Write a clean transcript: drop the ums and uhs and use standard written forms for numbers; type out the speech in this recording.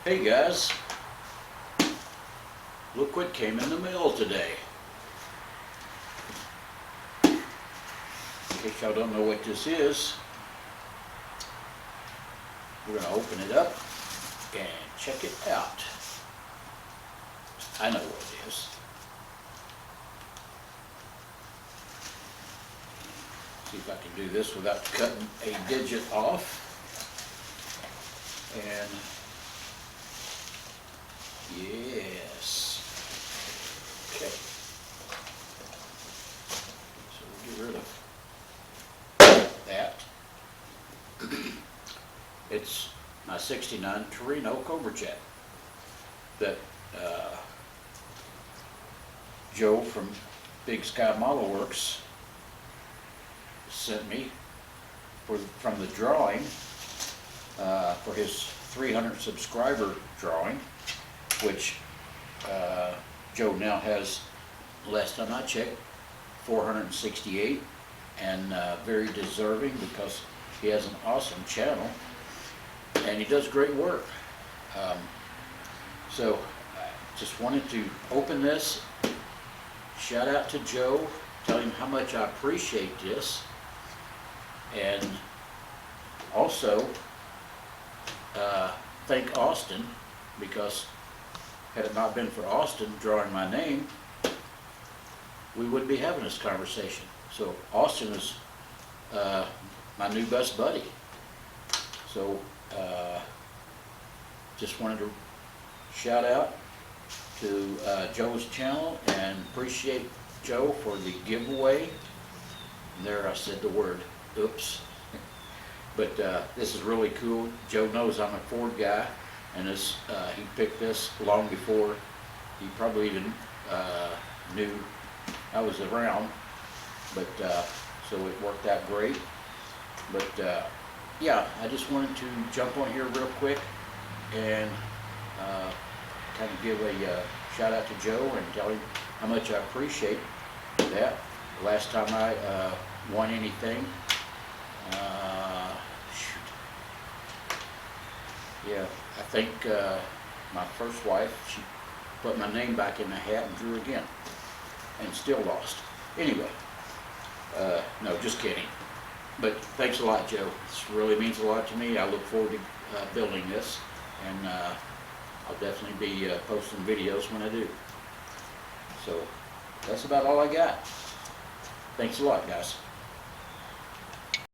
Hey guys, look what came in the mail today. In case y'all don't know what this is, we're going to open it up and check it out. I know what it is. See if I can do this without cutting a digit off. And yes. Okay. So we'll get rid of that. It's my '69 Torino Cobra Jet that Joe from Big Sky Model Works sent me from the drawing for his 300 subscriber drawing, which Joe now has, last time I checked, 468, and very deserving because he has an awesome channel and he does great work. So I just wanted to open this, shout out to Joe, tell him how much I appreciate this, and also thank Auston, because had it not been for Auston drawing my name, we wouldn't be having this conversation. So Auston is my new best buddy. So just wanted to shout out to Joe's channel and appreciate Joe for the giveaway. There I said the word, oops. But this is really cool. Joe knows I'm a Ford guy, and this he picked this long before he probably even knew I was around. But so it worked out great. But yeah, I just wanted to jump on here real quick and kind of give a shout out to Joe and tell him how much I appreciate that. Last time I won anything, yeah, I think my first wife, she put my name back in the hat and drew again, and still lost. Anyway, no, just kidding. But thanks a lot, Joe. This really means a lot to me. I look forward to building this, and I'll definitely be posting videos when I do. So that's about all I got. Thanks a lot, guys.